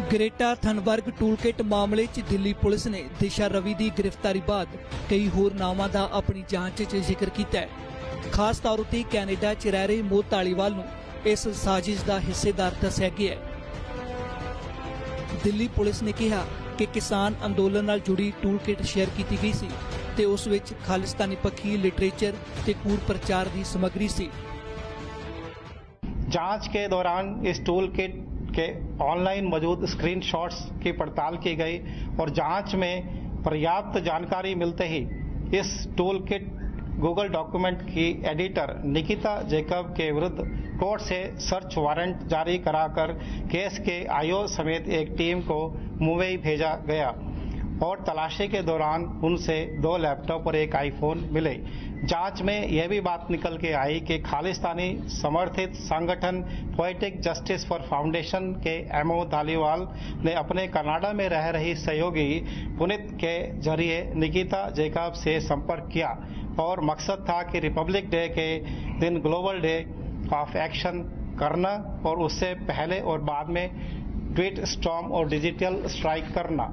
Greta Thunberg toolkit मामले च Delhi police ने दिशा रवि की गिरफ्तारी बाद कई होर नावां दा अपनी जांच च जिक्र किया है। खास तौर पर कैनेडा च रह रहे मोहित धालीवाल नूं इस साजिश का हिस्सेदार दस्सिया गया है। दिल्ली पुलिस ने कहा कि किसान अंदोलन नाल जुड़ी टूलकिट शेयर की गई सी ते उस विच खालिस्तानी पक्षी लिटरेचर ते कूड़ प्रचार की समग्री सी। जांच के दौरान इस टूलकिट के ऑनलाइन मौजूद स्क्रीनशॉट्स की पड़ताल की गई और जांच में पर्याप्त जानकारी मिलते ही इस टूलकिट गूगल डॉक्यूमेंट की एडिटर निकिता जैकब के विरुद्ध कोर्ट से सर्च वारंट जारी कराकर केस के आईओ समेत एक टीम को मुंबई भेजा गया और तलाशी के दौरान उनसे 2 लैपटॉप और एक आईफोन मिले। जांच में यह भी बात निकल के आई कि खालिस्तानी समर्थित संगठन पोएटिक जस्टिस फॉर फाउंडेशन के एमओ धालीवाल ने अपने कनाडा में रह रही सहयोगी पुनीत के जरिए निकिता जैकब से संपर्क किया और मकसद था कि रिपब्लिक डे के दिन ग्लोबल डे ऑफ एक्शन करना और उससे पहले और बाद में ट्वीट स्टॉर्म और डिजिटल स्ट्राइक करना।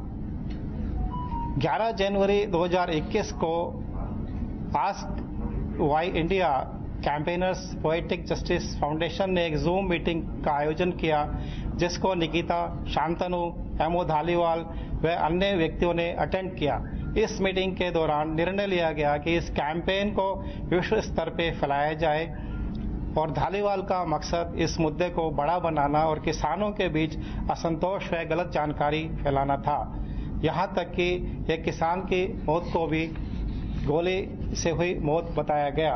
11 जनवरी 2021 को ask why India campaigners poetic justice foundation ने एक जूम मीटिंग का आयोजन किया जिसको निकिता, शांतनु, एमओ धालीवाल व अन्य व्यक्तियों ने अटेंड किया। इस मीटिंग के दौरान निर्णय लिया गया कि इस कैंपेन को विश्व स्तर पर फैलाया जाए और धालीवाल का मकसद इस मुद्दे को बड़ा बनाना और किसानों के बीच असंतोष व गलत जानकारी फैलाना था। यहाँ तक कि एक किसान की मौत को भी गोली से हुई मौत बताया गया।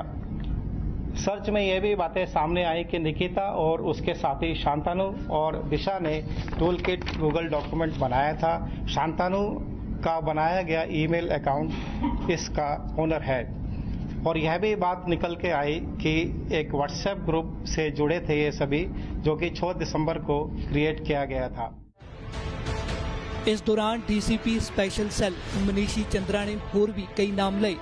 सर्च में यह भी बातें सामने आई कि निकिता और उसके साथी शांतनु और दिशा ने टूलकिट गूगल डॉक्यूमेंट बनाया था। शांतनु का बनाया गया ईमेल अकाउंट इसका ओनर है और यह भी बात निकल के आई कि एक व्हाट्सएप ग्रुप से जुड़े थे ये सभी, जो कि 6 दिसंबर को क्रिएट किया गया था। इस दौरान डीसीपी स्पेशल सेल मनीषी चंद्रा ने और भी कई नाम लिए।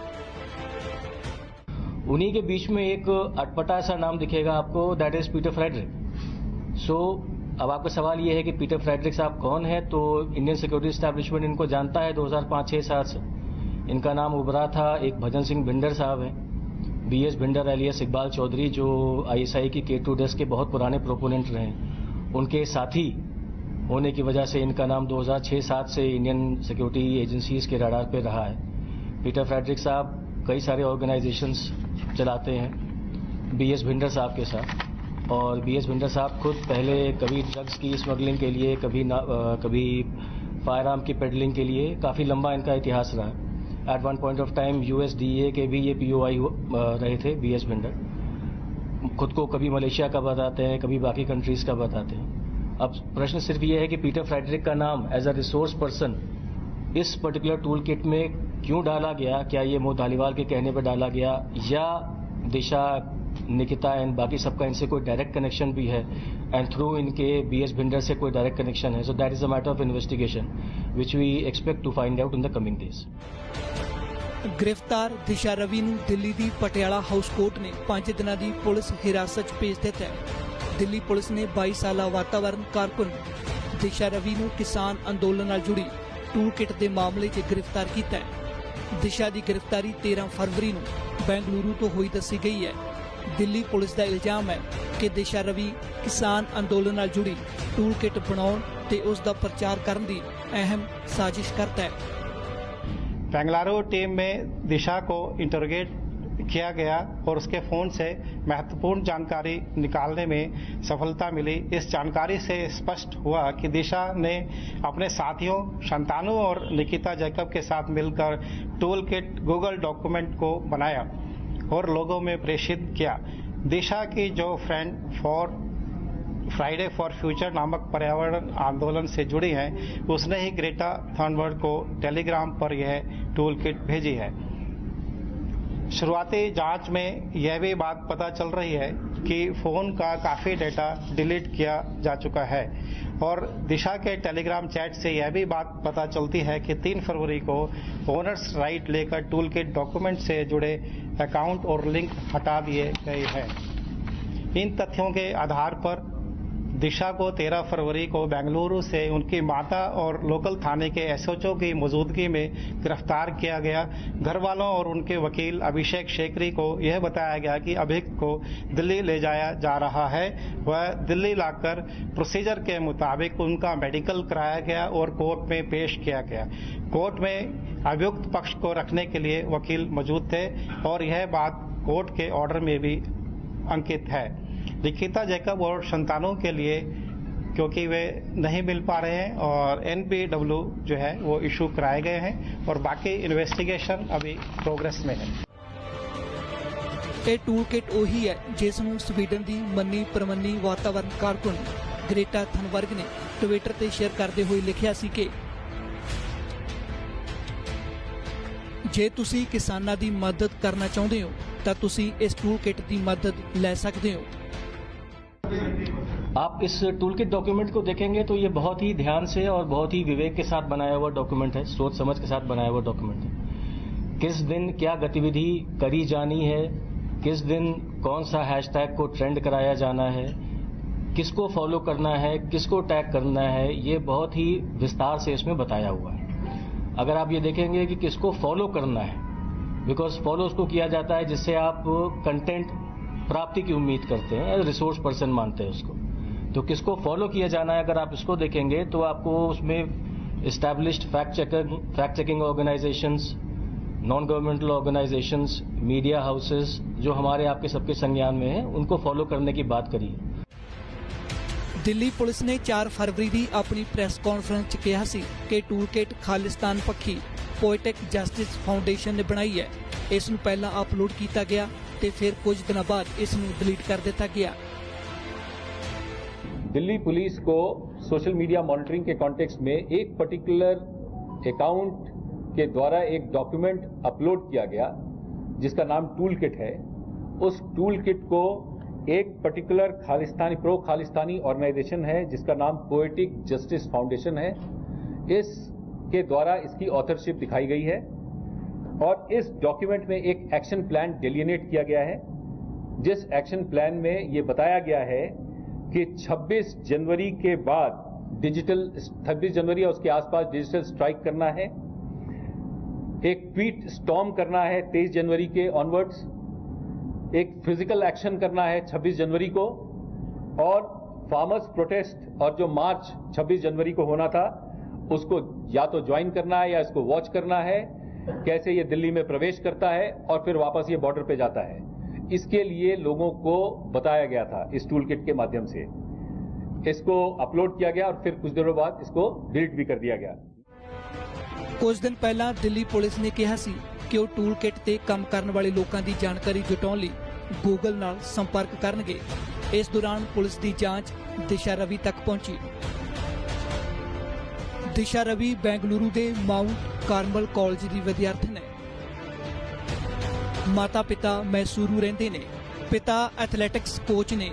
उन्हीं के बीच में एक अटपटा सा नाम दिखेगा आपको, दैट इज पीटर फ्रेडरिक। अब आपका सवाल ये है कि पीटर फ्रेडरिक साहब कौन है, तो इंडियन सिक्योरिटी एस्टैब्लिशमेंट इनको जानता है 2005-6-7 से। इनका नाम उभरा था, एक भजन सिंह भिंडर साहब हैं, बीएस भिंडर एलियस इकबाल चौधरी, जो आईएसआई की K2 डेस्क के बहुत पुराने प्रोपोनेंट रहे। उनके साथी होने की वजह से इनका नाम 2006-7 से इंडियन सिक्योरिटी एजेंसीज के रडार पे रहा है। पीटर फ्रेडरिक साहब कई सारे ऑर्गेनाइजेशंस चलाते हैं बीएस भिंडर साहब के साथ, और बीएस भिंडर साहब खुद पहले कभी ड्रग्स की स्मगलिंग के लिए, कभी फायर आर्म की पेडलिंग के लिए, काफ़ी लंबा इनका इतिहास रहा है। At one point of time USDA के भी ये POI रहे थे बीएस भिंडर। खुद को कभी मलेशिया का बताते हैं, कभी बाकी कंट्रीज का बताते हैं। अब प्रश्न सिर्फ ये है कि पीटर फ्रेडरिक का नाम एज अ रिसोर्स पर्सन इस पर्टिकुलर टूल किट में क्यों डाला गया? क्या ये मोहित धालीवाल के कहने पर डाला गया, या दिशा, निकिता एंड बाकी सबका इनसे कोई डायरेक्ट कनेक्शन भी है, एंड थ्रू इनके बीएस भिंडर से कोई डायरेक्ट कनेक्शन है? So that is a matter of investigation which we expect to find out in the coming days. गिरफ्तार दिशा रवि नूं दिल्ली दी पटियाला हाउस कोर्ट ने 5 दिनों की पुलिस हिरासत भेज दिता है। दिल्ली पुलिस ने 22 साला वातावरण कारकुन दिशा रवि नूं किसान अंदोलन नाल जुड़ी टूलकिट के मामले च गिरफ्तार किया है। दिशा की गिरफ्तारी 13 फरवरी नूं बेंगलुरु तो हुई दसी गई है। दिल्ली पुलिस का इल्जाम है कि दिशा रवि किसान अंदोलन नाल जुड़ी टूलकिट बनाउण ते उसका प्रचार करने की अहम साजिश करता है। बेंगलुरु टीम में दिशा को इंटरोगेट किया गया और उसके फोन से महत्वपूर्ण जानकारी निकालने में सफलता मिली। इस जानकारी से स्पष्ट हुआ कि दिशा ने अपने साथियों शांतनु और निकिता जैकब के साथ मिलकर टूलकिट गूगल डॉक्यूमेंट को बनाया और लोगों में प्रेषित किया। दिशा की जो फ्राइडे फॉर फ्यूचर नामक पर्यावरण आंदोलन से जुड़ी हैं, उसने ही ग्रेटा थनबर्ग को टेलीग्राम पर यह टूलकिट भेजी है। शुरुआती जांच में यह भी बात पता चल रही है कि फोन का काफी डेटा डिलीट किया जा चुका है और दिशा के टेलीग्राम चैट से यह भी बात पता चलती है कि 3 फरवरी को ओनर्स राइट लेकर टूलकिट डॉक्यूमेंट से जुड़े अकाउंट और लिंक हटा दिए गए हैं। इन तथ्यों के आधार पर दिशा को 13 फरवरी को बेंगलुरु से उनकी माता और लोकल थाने के एसएचओ की मौजूदगी में गिरफ्तार किया गया। घर वालों और उनके वकील अभिषेक शेखरी को यह बताया गया कि अभियुक्त को दिल्ली ले जाया जा रहा है। वह दिल्ली लाकर प्रोसीजर के मुताबिक उनका मेडिकल कराया गया और कोर्ट में पेश किया गया। कोर्ट में अभियुक्त पक्ष को रखने के लिए वकील मौजूद थे और यह बात कोर्ट के ऑर्डर में भी अंकित है। निकिता जैकब और संतानों के लिए क्योंकि वे नहीं मिल पा रहे हैं और NPW जो है वो इशू कराए गए हैं और बाकी इन्वेस्टिगेशन अभी प्रोग्रेस में है। ਇਹ ਟੂਲ ਕਿਟ ਉਹੀ ਹੈ ਜਿਸ ਨੂੰ ਸਵੀਡਨ ਦੀ ਮੰਨੀ ਪ੍ਰਮੰਨੀ ਵਾਤਾਵਰਣ ਕਾਰਕੁਨ ਗ੍ਰੇਟਾ ਥਨਬਰਗ ਨੇ ਟਵਿੱਟਰ ਤੇ ਸ਼ੇਅਰ ਕਰਦੇ ਹੋਏ ਲਿਖਿਆ ਸੀ ਕਿ ਜੇ ਤੁਸੀਂ ਕਿਸਾਨਾਂ ਦੀ ਮਦਦ ਕਰਨਾ ਚਾਹੁੰਦੇ ਹੋ ਤਾਂ ਤੁਸੀਂ ਇਸ ਟੂਲ ਕਿਟ ਦੀ ਮਦਦ ਲੈ ਸਕਦੇ ਹੋ। आप इस टूल किट डॉक्यूमेंट को देखेंगे तो ये बहुत ही ध्यान से और बहुत ही विवेक के साथ बनाया हुआ डॉक्यूमेंट है, सोच समझ के साथ बनाया हुआ डॉक्यूमेंट है। किस दिन क्या गतिविधि करी जानी है, किस दिन कौन सा हैशटैग को ट्रेंड कराया जाना है, किसको फॉलो करना है, किसको टैग करना है, ये बहुत ही विस्तार से इसमें बताया हुआ है। अगर आप ये देखेंगे कि किसको फॉलो करना है, बिकॉज फॉलो उसको किया जाता है जिससे आप कंटेंट प्राप्ति की उम्मीद करते हैं, एज रिसोर्स पर्सन मानते हैं उसको। तो किसको फॉलो किया जाना है अगर आप इसको देखेंगे तो आपको उसमें established fact checking organisations, non governmental organisations, media houses जो हमारे आपके सबके संज्ञान में हैं, उनको फॉलो करने की बात करी है। ਦਿੱਲੀ ਪੁਲਿਸ ਨੇ 4 ਫਰਵਰੀ ਦੀ ਆਪਣੀ ਪ੍ਰੈਸ ਕਾਨਫਰੰਸ 'ਚ ਕਿਹਾ ਸੀ ਕਿ ਟੂਲ ਕਿਟ ਖਾਲਿਸਤਾਨ ਪੱਖੀ ਪੋਇਟਿਕ ਜਸਟਿਸ ਫਾਊਂਡੇਸ਼ਨ ਨੇ ਬਣਾਈ ਹੈ। ਇਸ ਨੂੰ ਪਹਿਲਾਂ ਅਪਲੋਡ ਕੀਤਾ ਗਿਆ ਤੇ ਫਿਰ ਕੁਝ ਦਿਨਾਂ ਬਾਅਦ ਇਸ ਨੂੰ ਡਿਲੀਟ ਕਰ ਦਿੱਤਾ ਗਿਆ। दिल्ली पुलिस को सोशल मीडिया मॉनिटरिंग के कॉन्टेक्स्ट में एक पर्टिकुलर अकाउंट के द्वारा एक डॉक्यूमेंट अपलोड किया गया जिसका नाम टूल किट है। उस टूल किट को एक पर्टिकुलर प्रो खालिस्तानी ऑर्गेनाइजेशन है जिसका नाम पोएटिक जस्टिस फाउंडेशन है, इसके द्वारा इसकी ऑथरशिप दिखाई गई है और इस डॉक्यूमेंट में एक एक्शन प्लान डिलिनेट किया गया है, जिस एक्शन प्लान में ये बताया गया है कि 26 जनवरी के बाद 26 जनवरी और उसके आसपास डिजिटल स्ट्राइक करना है, एक ट्वीट स्टॉर्म करना है 23 जनवरी के ऑनवर्ड्स, एक फिजिकल एक्शन करना है 26 जनवरी को और फार्मर्स प्रोटेस्ट और जो मार्च 26 जनवरी को होना था उसको या तो ज्वाइन करना है या इसको वॉच करना है, कैसे ये दिल्ली में प्रवेश करता है और फिर वापस ये बॉर्डर पे जाता है। इसके लिए लोगों को बताया गया था इस टूल किट के माध्यम से। इसको अपलोड किया गया और फिर कुछ दिनों बाद इसको डिलीट भी कर दिया गया। ਕੁਝ ਦਿਨ ਪਹਿਲਾਂ ਦਿੱਲੀ ਪੁਲਿਸ ਨੇ ਕਿਹਾ ਸੀ ਕਿ ਉਹ ਟੂਲ ਕਿਟ ਤੇ ਕੰਮ ਕਰਨ ਵਾਲੇ ਲੋਕਾਂ ਦੀ ਜਾਣਕਾਰੀ ਜੁਟਾਉਣ ਲਈ ਗੂਗਲ ਨਾਲ ਸੰਪਰਕ ਕਰਨਗੇ। ਇਸ ਦੌਰਾਨ ਪੁਲਿਸ ਦੀ ਜਾਂਚ ਦਿਸ਼ਾ ਰਵੀ ਤੱਕ ਪਹੁੰਚੀ। ਦਿਸ਼ਾ ਰਵੀ ਬੈਂਗਲੁਰੂ ਦੇ ਮਾਊਂਟ ਕਾਰਮਲ ਕਾਲਜ ਦੀ ਵਿਦਿਆਰਥਣ ਹੈ। ਮਾਤਾ ਪਿਤਾ ਮੈਸੂਰੂ ਰਹਿੰਦੇ ਨੇ। ਪਿਤਾ ਐਥਲੈਟਿਕਸ ਕੋਚ ਨੇ।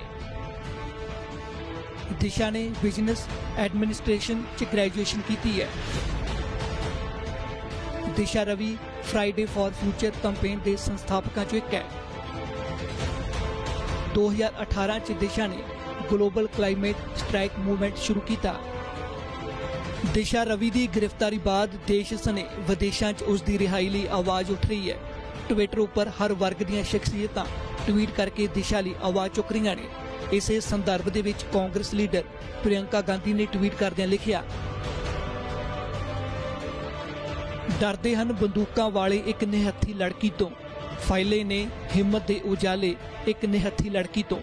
ਦਿਸ਼ਾ ਨੇ ਬਿਜ਼ਨਸ ਐਡਮਿਨਿਸਟ੍ਰੇਸ਼ਨ 'ਚ ਗ੍ਰੈਜੂਏਸ਼ਨ ਕੀਤੀ ਹੈ। ਦਿਸ਼ਾ Ravi Friday for future campaign ਦੇ ਸੰਸਥਾਪਕਾਂ 'ਚੋਂ ਇੱਕ ਹੈ। 2018 'ਚ ਦਿਸ਼ਾ ਨੇ ਗਲੋਬਲ ਕਲਾਈਮੇਟ ਸਟ੍ਰਾਈਕ ਮੂਵਮੈਂਟ ਸ਼ੁਰੂ ਕੀਤਾ। ਦਿਸ਼ਾ ਰਵੀ ਦੀ ਗ੍ਰਿਫਤਾਰੀ ਬਾਅਦ ਦੇਸ਼ ਸਣੇ ਵਿਦੇਸ਼ਾਂ 'ਚ ਉਸ ਦੀ ਰਿਹਾਈ ਲਈ ਆਵਾਜ਼ ਉੱਠ ਰਹੀ ਹੈ। ट्विटर पर हर वर्ग ਦੀਆਂ ਸ਼ਖਸੀਅਤਾਂ ट्वीट करके दिशा ਲਈ आवाज़ चुक रही ने। इसे संदर्भ ਦੇ ਵਿੱਚ कांग्रेस लीडर प्रियंका गांधी ने ट्वीट करदਿਆਂ लिखिया, डरदे हन बंदूकां वाले एक निहत्थी लड़की तो, फाइले ने हिम्मत दे उजाले एक निहत्थी लड़की तो।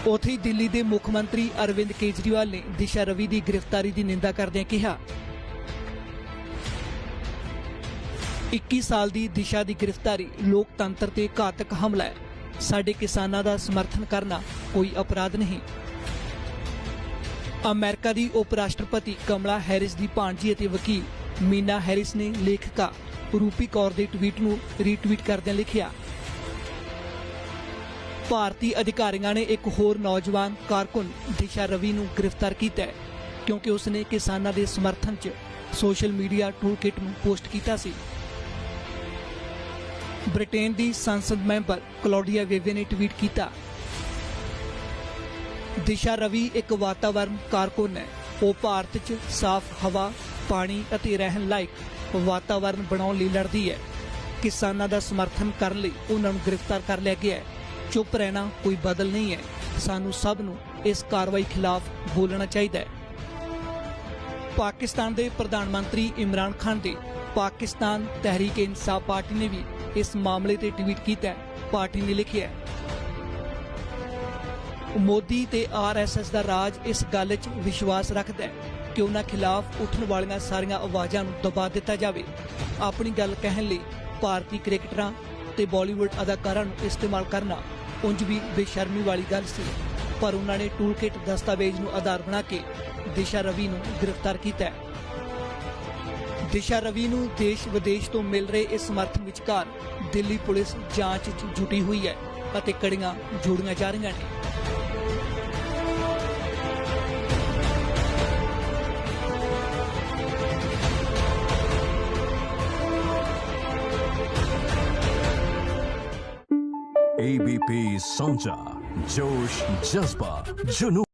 ਉੱਥੇ ਹੀ दिल्ली ਦੇ मुख मंत्री अरविंद केजरीवाल ने दिशा रवि की गिरफ्तारी की निंदा करदਿਆਂ कहा, 21 साल की दिशा की गिरफ्तारी लोकतंत्र ते घातक हमला है। साडे किसानां दा समर्थन करना कोई अपराध नहीं। अमेरिका की उप राष्ट्रपति कमला हैरिस की भाणजी अते वकील मीना हैरिस ने लेखिका रूपी कौर के ट्वीट नूं रीट्वीट करदਿਆਂ लिखिया, भारतीय अधिकारियों ने एक होर नौजवान कारकुन दिशा रवि नूं गिरफ्तार किया क्योंकि उसने किसानां के समर्थन च सोशल मीडिया टूल किट नूं पोस्ट किया सी। ब्रिटेन की संसद मैंबर क्लौडिया वेवे ने ट्वीट किया, ਦਿਸ਼ਾ ਰਵੀ ਇੱਕ ਵਾਤਾਵਰਨ ਕਾਰਕੁਨ ਹੈ। ਉਹ ਭਾਰਤ 'ਚ ਸਾਫ਼ ਹਵਾ, ਪਾਣੀ ਅਤੇ ਰਹਿਣ ਲਾਇਕ ਵਾਤਾਵਰਨ ਬਣਾਉਣ ਲਈ ਲੜਦੀ ਹੈ। ਕਿਸਾਨਾਂ ਦਾ ਸਮਰਥਨ ਕਰਨ ਲਈ ਉਹਨਾਂ ਨੂੰ ਗ੍ਰਿਫਤਾਰ ਕਰ ਲਿਆ ਗਿਆ ਹੈ। ਚੁੱਪ ਰਹਿਣਾ ਕੋਈ ਬਦਲ ਨਹੀਂ ਹੈ। ਸਾਨੂੰ ਸਭ ਨੂੰ ਇਸ ਕਾਰਵਾਈ ਖਿਲਾਫ ਬੋਲਣਾ ਚਾਹੀਦਾ ਹੈ। ਪਾਕਿਸਤਾਨ ਦੇ ਪ੍ਰਧਾਨ ਮੰਤਰੀ ਇਮਰਾਨ ਖਾਨ ਦੇ ਪਾਕਿਸਤਾਨ ਤਹਿਰੀਕ ਇਨਸਾਫ ਪਾਰਟੀ ਨੇ ਵੀ ਇਸ ਮਾਮਲੇ ਤੇ ਟਵੀਟ ਕੀਤਾ ਹੈ। ਪਾਰਟੀ ਨੇ ਲਿਖਿਆ ਹੈ, ਮੋਦੀ ਤੇ RSS ਦਾ ਰਾਜ ਇਸ ਗੱਲ 'ਚ ਵਿਸ਼ਵਾਸ ਰੱਖਦਾ ਹੈ ਕਿ ਉਹਨਾਂ ਖਿਲਾਫ ਉੱਠਣ ਵਾਲੀਆਂ ਸਾਰੀਆਂ ਆਵਾਜ਼ਾਂ ਨੂੰ ਦਬਾ ਦਿੱਤਾ ਜਾਵੇ। ਆਪਣੀ ਗੱਲ ਕਹਿਣ ਲਈ ਭਾਰਤੀ ਕ੍ਰਿਕਟਰਾਂ ਤੇ ਬਾਲੀਵੁੱਡ ਅਦਾਕਾਰਾਂ ਨੂੰ ਇਸਤੇਮਾਲ ਕਰਨਾ ਉਂਝ ਵੀ ਬੇਸ਼ਰਮੀ ਵਾਲੀ ਗੱਲ ਸੀ, ਪਰ ਉਹਨਾਂ ਨੇ ਟੂਲਕਿਟ ਦਸਤਾਵੇਜ਼ ਨੂੰ ਆਧਾਰ ਬਣਾ ਕੇ ਦਿਸ਼ਾ ਰਵੀ ਨੂੰ ਗ੍ਰਿਫਤਾਰ ਕੀਤਾ ਹੈ। ਦਿਸ਼ਾ ਰਵੀ ਨੂੰ ਦੇਸ਼ ਵਿਦੇਸ਼ ਤੋਂ ਮਿਲ ਰਹੇ ਇਸ ਸਮਰਥਨ ਵਿਚਕਾਰ ਦਿੱਲੀ ਪੁਲਿਸ ਜਾਂਚ 'ਚ ਜੁਟੀ ਹੋਈ ਹੈ ਅਤੇ ਕੜੀਆਂ ਜੋੜੀਆਂ ਜਾ ਰਹੀਆਂ ਨੇ। ABP Sonja, जोश जज्बा जुनून।